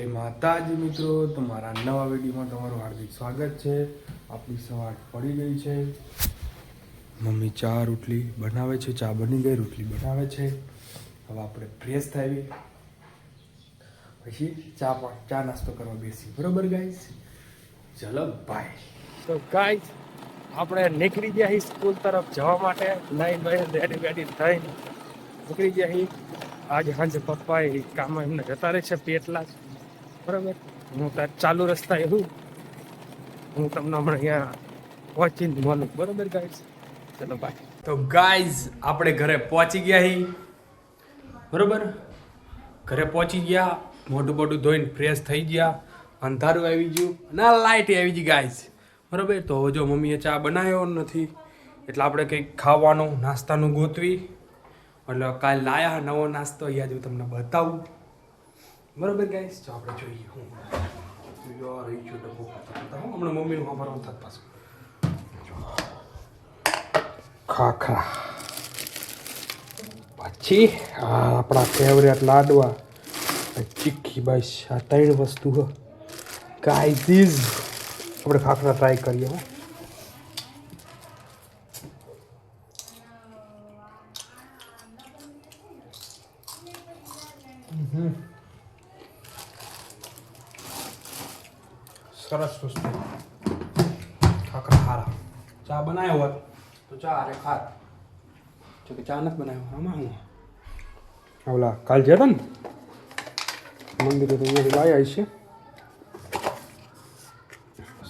માતાજી મિત્રો, તમારા નવા વિડીયોમાં તમારું હાર્દિક સ્વાગત છે. આપણી સવાર પડી ગઈ છે. મમ્મી ચા રોટલી બનાવે છે. ચા બની ગઈ, રોટલી બનાવે છે. હવે આપણે ફ્રેશ થઈ પછી ચા નાસ્તો કરવા બેસી. બરોબર ગાઈસ? ચલો બાય. તો ગાઈસ આપણે નીકળી ગયા સ્કૂલ તરફ જવા માટે. નહીં રેડી થઈ નીકળી ગયા. આજે સાંજે પપ્પા એ કામ એમને જતા રહે છે પેટલા જ. બરાબર, હું ત્યાં ચાલુ રસ્તા હું તમને હમણાં અહીંયા પહોંચીને મળું. બરાબર ગાઈસ? ચલો બાય. તો ગાઈઝ આપણે ઘરે પહોંચી ગયા હી. બરાબર, ઘરે પહોંચી ગયા, મોઢું બોઢું ધોઈને ફ્રેશ થઈ ગયા. અંધારું આવી ગયું ના લાઇટ આવી ગઈ ગાઈઝ. બરાબર, તો જો મમ્મીએ ચા બનાવ્યો નથી એટલે આપણે કંઈક ખાવાનું નાસ્તાનું ગોતવી. એટલે કાલે લાયા નવો નાસ્તો, યાદ હું તમને બતાવું. બરાબર ગાઈસ, તો આપણે જોઈએ. હું રહી છું ડબ્બો હમણાં મમ્મીનું વાપરવાનું થત પાછું. ખાખરા, પછી આપણા ફેવરેટ લાડવા, ચીક્કી. બસ આ ત્રણ વસ્તુ ગાઈઝ. આપણે ખાખરા ટ્રાય કરીએ. હો સરસ વસ્તુ. ખાખરા હારા. ચા બનાવ્યો હોત તો ચા અરે ખાત, જો કે ચા નથી બનાવ્યો. આમાં હું ઓલા કાલ જતા ને મંદિરે તો અહીંયાથી લાવ્યા છે.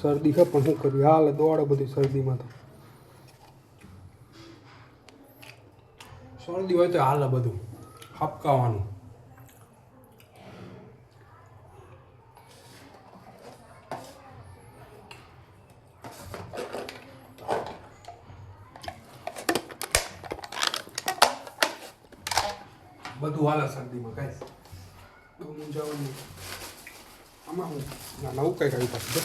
શરદી છે પણ શું કરી, હાલ દોડે બધી શરદીમાં. તો શરદી હોય તો હાલ બધું હપકાવાનું. બધું હાલે શરદીમાં ગાઈસ. બહુ મૂંઝાવાનું. આમાં હું નવું કંઈક આવી પાસે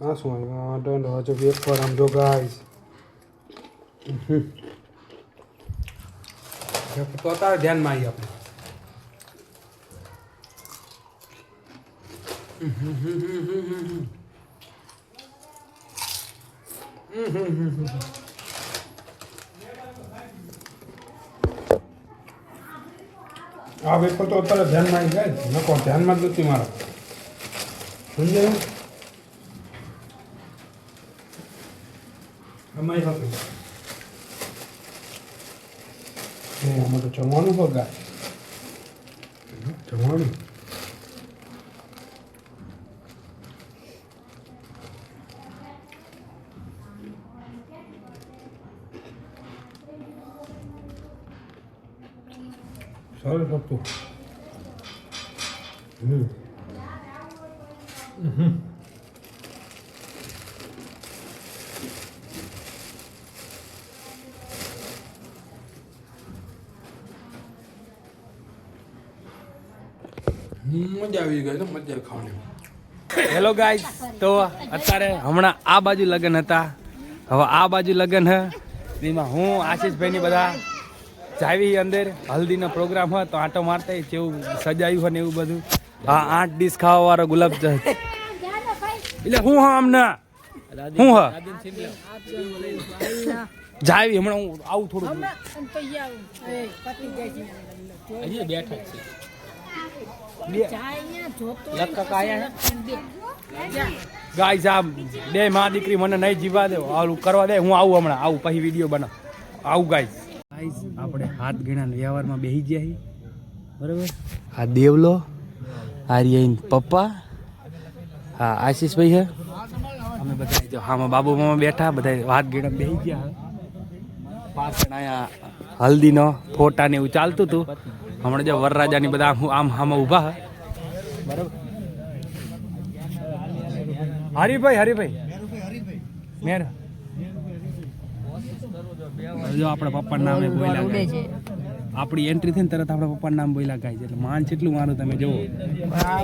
હા શું આવ્યું હજુ વેફર આમ જો ગાઈસ. તો તારે ધ્યાનમાં આવી આપણે. આ વેફર તો અત્યારે ધ્યાનમાં આવી જાય. નકો ધ્યાનમાં જ નથી મારા. સમજાયું? અમારી સાથે આમાં તો જમવાનું બગાડ. જમવાનું સરસ હતું. મજા આવી ગઈ. મજા ખાવાની. હેલો ગાઈસ, તો અત્યારે હમણાં આ બાજુ લગ્ન હતા, હવે આ બાજુ લગ્ન હે. એમાં હું આશીષભાઈની બધા જાવી અંદર હલ્દીનો પ્રોગ્રામ હોય તો આંટો મારતા જેવું સજાયું હોય ને એવું બધું. હા, 8 ડીશ ખાવા વાળો ગુલાબ એટલે હું હા અમને હું હા જાવી. હમણાં હું આવું થોડું ગાઈસ. આ બે માં દીકરી મને નહીં જીવા દે, આવું કરવા દે. હું આવું હમણાં આવું પછી વિડીયો બનાવ આવું ગાઈસ. આપણે હાથ ગણા વ્યવહારમાં બેસી ગયા. બરાબર, આ દેવલો, આર્યન પપ્પા, હા આશીષભાઈ છે. અમે બધા જો હામાં બાબુ મામા બેઠા, બધા હાથ ગણા બેસી ગયા. પાછળ અહીંયા હલ્દીનો ફોટા ને એવું ચાલતું હતું. હમણાં જો વરરાજાની બધા આમ હામાં ઊભા. બરાબર, હરિભાઈ મેર જો આપણા પપ્પાનું નામે બોલ્યા ગાય. આપણી એન્ટ્રી થઈને તરત આપણા પપ્પાનું નામ બોલ્યા ગાય છે. એટલે માન કેટલું મારું તમે જુઓ.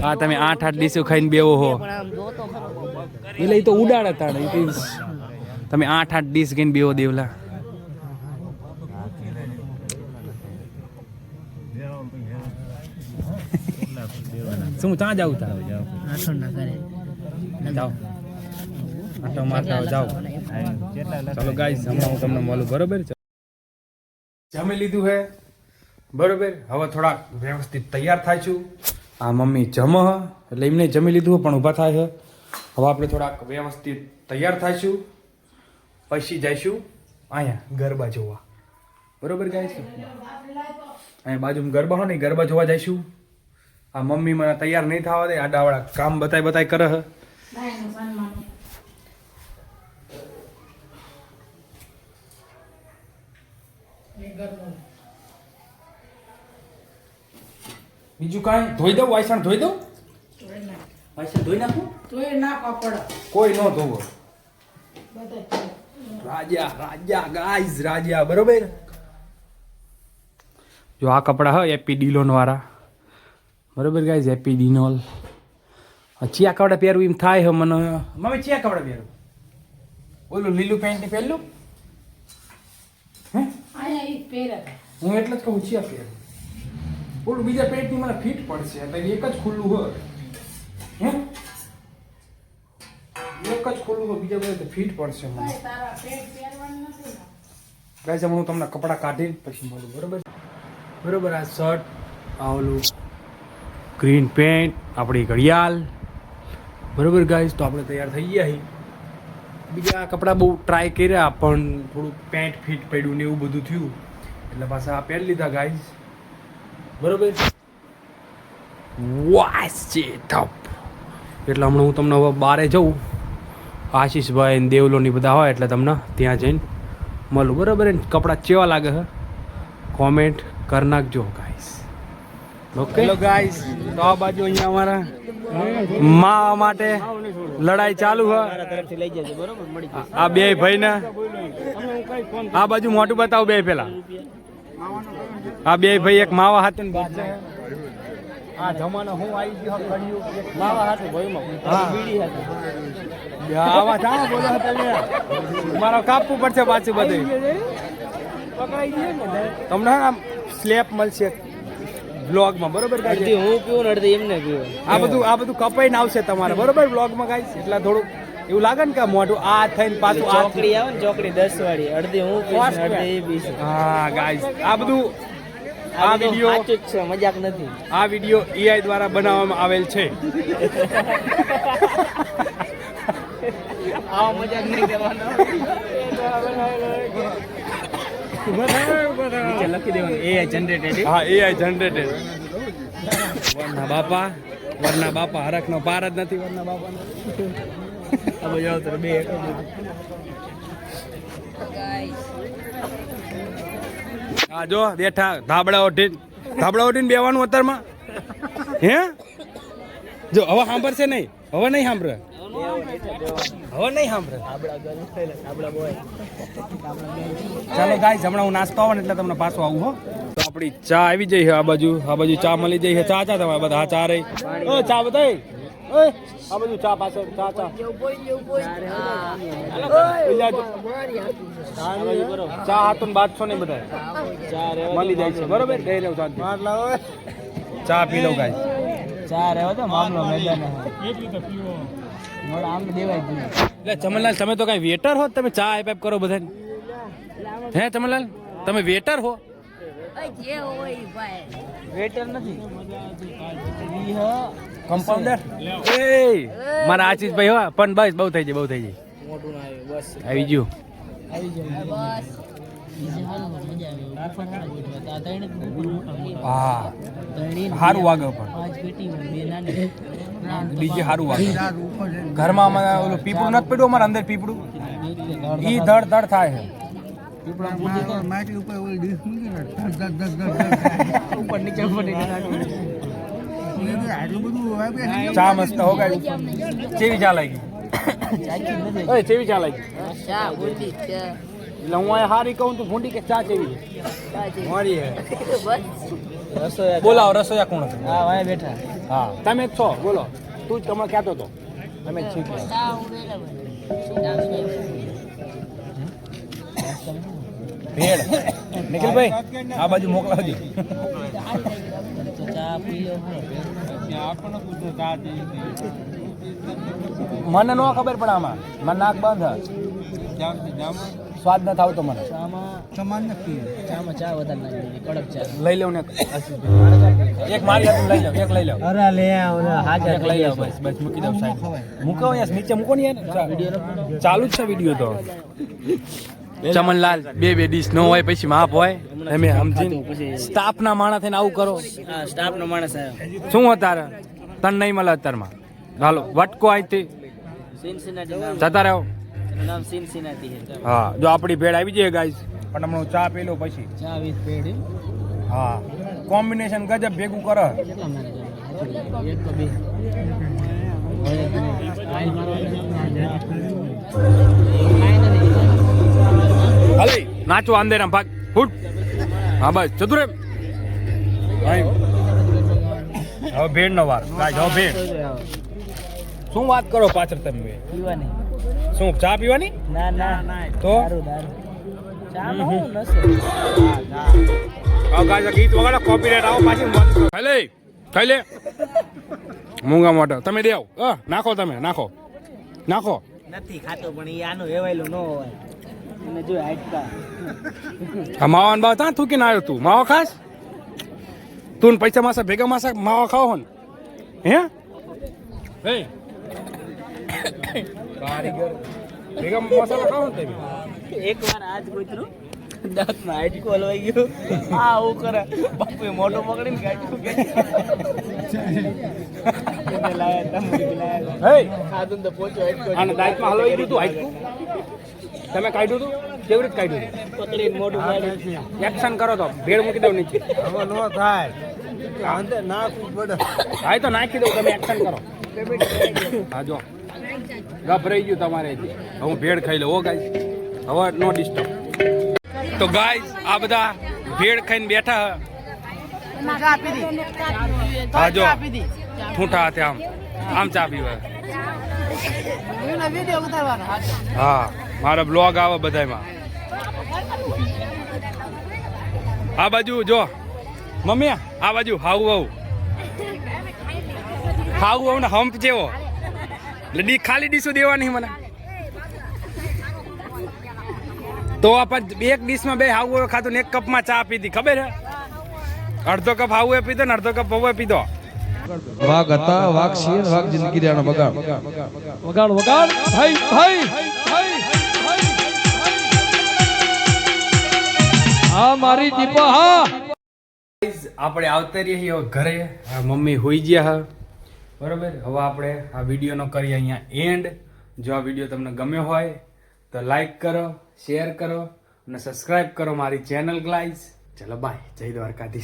હા, તમે 8 ડીશો ખાઈને બેવો હો એટલે એ તો ઉડાડ હતા. તમે 8 ડીશ ખાઈને બેવો દેવલા. શું ત્યાં જાવ તા આઠો ના કરે જાઓ આટો મારતા જાઓ ચલો ગાઈસ હમણાં હું તમને મળું બરોબર છે જમી લીધું હે બરોબર હવે થોડાક વ્યવસ્થિત તૈયાર થાય છું આ મમ્મી જમ એટલે એમને જમી લીધું પણ ઊભા થાય છે હવે આપણે થોડાક વ્યવસ્થિત તૈયાર થાઈશું પછી જઈશું અહીંયા ગરબા જોવા બરોબર ગાઈસ અહીંયા બાજુમાં ગરબા હોય ને ગરબા જોવા જઈશું આ મમ્મી મને તૈયાર નહીં થવા દે આડાવાળા કામ બતાય કરે હે બીજું કાંઈ ધોઈ દઉં વાસણ ધોઈ દઉં વાસણ ધોઈ નાખું કોઈ ન ધોવો રાજા ગાઈઝ રાજા બરોબર જો આ કપડા હોય એપી ડીલોન વાળા બરોબર ગાઈઝ એપી ડીનોલ ચિયા કપડા પહેરવું એમ થાય હે મને મમ્મી ચિયા કપડા પહેરવું ઓલું લીલું પેન્ટ ને પહેરલું હે હું એટલે જ કહું ચિયા પહેરું ઓલું બીજા પેન્ટની મને ફિટ પડશે એટલે એક જ ખુલ્લું હોય હે એક જ ખુલ્લું હોય બીજા બધા ફિટ પડશે મને ગાઈઝ હું તમને કપડાં કાઢીને પછી મળું બરોબર આ શર્ટ આ ઓલું ગ્રીન પેન્ટ આપણી ઘડિયાળ બરોબર ગાઈઝ તો આપણે તૈયાર થઈ ગયા છીએ બીજા કપડાં બહુ ટ્રાય કર્યા પણ થોડું પેન્ટ ફિટ પડ્યું ને એવું બધું થયું એટલે પાછા આ પહેરી લીધા ગાઈઝ બરોબર વાસ છે ટપ એટલે હમણાં હું તમને હવે બારે જઉં આશીષભાઈ ને દેવલોની બધા હોય એટલે તમને ત્યાં જઈને મળું બરોબર ને કપડાં કેવા લાગે છે કોમેન્ટ કરી નાખજો ગાઈસ ઓકે હેલો ગાઈસ તો આ બાજુ અહીંયા અમારા મા માટે લડાઈ ચાલુ છે આ બે ભાઈ ને આ બાજુ મોટું બતાવો બે પેલા આ બે ભાઈ એક માવા હાથે ને બાદ આ જમાનો હું આવી ગયો કર્યું માવા હાથે ભાઈમાં બીડી હાથે આવા જા બોલો તમે મારો કાપવું પડશે પાછું બધું પકડાઈ ગયો ને તમને આમ સ્લેપ મળશે બ્લોગમાં બરોબર ગાઈસ હું પીવું ને અડધી એમને પીવું આ બધું કપાઈને આવશે તમારે બરોબર બ્લોગમાં ગાઈસ એટલે થોડું એવું લાગે ને કે મોઢું આ થઈને પાછું ચોકડી આવે ને ચોકડી 10 વાળી અડધી હું પીશ અડધી એ પીશ હા ગાઈસ આ બધું આ વિડિયો સાચું છે મજાક નથી આ વિડિયો AI દ્વારા બનાવવામાં આવેલ છે આ મજાક નહીં કરવાનો લખી દેવાનું AI જનરેટેડ હા AI જનરેટેડ વરના બાપા હરખનો પાર જ નથી વરના બાપાનો હવે જાવ તો બે આ જો બેઠા ધાબળા ઉઠીને બેવાનું અત્યારમાં હે જો હવે સાંભળશે નહીં હવે નહીં સાંભળે ચાલો ગાઈસ હમણાં હું નાસ્તો આવે ને એટલે તમને પાછો આવું હો તો આપણી ચા આવી જઈ આ બાજુ ચા મળી જઈ ચા તમારે બધા ચા રહી ચા બતાય આ બધું ચા પાછળ ચા હાથ બાદશો નહીં બધા મળી જાય છે બરોબર ચા પી લો ગાઈસ ચા રહ્યો તો મામલો મેદાન એટલે ચમનલાલ તમે તો કઈ વેટર હો તમે ચા આપ કરો બધા હે ચમનલાલ તમે વેટર હો વેટર નથી કમ્પાઉન્ડર એ મારા આશીષભાઈ હો પણ બસ બહુ થઈ જાય આવી ગયું હા સારું વાગે પણ બીજે સારું વાગે ઘરમાં અમારે ઓલું પીપળું નથી પડ્યું અમારે અંદર પીપળું ઈ ધડ થાય છે ચા મસ્ત હો ગઈ કેવી ચા લાગી કેવી ચા લાગી એટલે હું હારી કહું તું ભૂંડી કે ચા કેવી મારી બોલાવો રસોઈયા કોણ હતું હા વાય બેઠા હા તમે જ છો બોલો તું જ તમે કહેતો હતો તમે જ છો ભેળ નિખિલભાઈ આ બાજુ મોકલાવજો ચા મને ન ખબર પણ આમાં મને નાક બંધ સ્વાદ ન થાવ તો મને લઈ લઉં ને એક મારી હાથે લઈ લઉં એક લઈ લઉં અરે લે એક લઈ લઉં બસ બસ મૂકી દઉં સાહેબ મૂકો યાર નીચે મૂકો ને યાર ચાલુ જ છે વિડીયો તો ચમનલાલ બે ડીશ નો હોય પછી માપ હોય તમે સમજીને સ્ટાફ ના માણસ થઈને આવું કરો સ્ટાફ નો માણસ શું અત્યારે તન નહીં મળે અત્યારમાં હાલો વટકો અહીંથી જતા રહો નામ સિનસિનાટી છે હા જો આપણી ભેળ આવી જાય ગાઈસ પણ હમણાં ચા પી લો પછી ચા વિથ પેડ હા કોમ્બિનેશન ગજબ ભેગું કરો કેટલા મારે એક તો બે હાલે નાચો અંધેરામ ભાગ ફૂટ હા બસ ચતુરે હવે ભેળ નો વાર ગાઈસ હવે ભેળ શું વાત કરો પાછળ તમે પીવાની શું ચા પીવાની ના ના તો દારૂ ચા નો નસો આ ગાઈસ ગીત વગાડો કોપીરાઈટ આવો પાછી બંધ કરો ખાઈ લે મૂંગા મોટા તમે દેવ નાખો તમે નાખો નથી ખાતો પણ ઈ આનો વેવાયેલો ન હોય એને જો હાટકા આ માવાન બાવ તાં થૂકીને આવ્યો તું માવો ખાસ તું ને પૈસા માસા ભેગા માસા માવા ખાઓ ને હે કારીગર ભેગા મસાલા ખાઓ ને તમે એકવાર આજ કોઈતરું દાંતમાં હાટકો હલવાઈ ગયો આ હું કરે બાપુએ મોટો પકડીને ગાંઠ્યું એને લાયા તમે લાયા હે ખાધું તો પોચો હાટકો આને દાંતમાં હલવાઈ ગયું તું હાઈકું તમે કાઢ્યું તું કેવી રીતે કાઢ્યું પકડીને મોટું ગાડી એક્શન કરો તો ભેળ મૂકી દઉં નીચે હવે નો થાય અંદર નાખવું પડે હા તો નાખી દઉં તમે એક્શન કરો હા જો ગભરાઈ ગયું તમારે હું ભેળ ખાઈ લઉં હો ગાઈસ હવે નો ડિસ્ટર્બ તો ગાઈસ આ બધા ભેળ ખાઈને બેઠા હા જો ઠૂંઠા હાથે આમ ચા પીવા હા મારો બ્લોગ આવે બધામાં આ બાજુ જો મમ્મી આ બાજુ હાઉ ને હમ્પ જેવો એટલે ખાલી ડીશો દેવાની મને તો આપણે એક ડીશમાં બે હાઉ ખાતું ને એક કપમાં ચા પીધી ખબર હે અડધો કપ હાઉ પીધો ને અડધો કપ પૌવા પીધો વાઘ હતા વાઘ છીએ વાઘ જિંદગી રાણા બગાડ ભાઈ હા મારી દીપા હા આપણે આવતા રહીએ ઘરે મમ્મી હોઈ ગયા હા બરોબર હવે આપણે આ વિડીયોનો કરીએ અહીંયા એન્ડ જો આ વિડીયો તમને ગમ્યો હોય તો લાઈક કરો શેર કરો અને સબસ્ક્રાઇબ કરો મારી ચેનલ ગાઈસ ચલો બાય જય દ્વારકાધીશ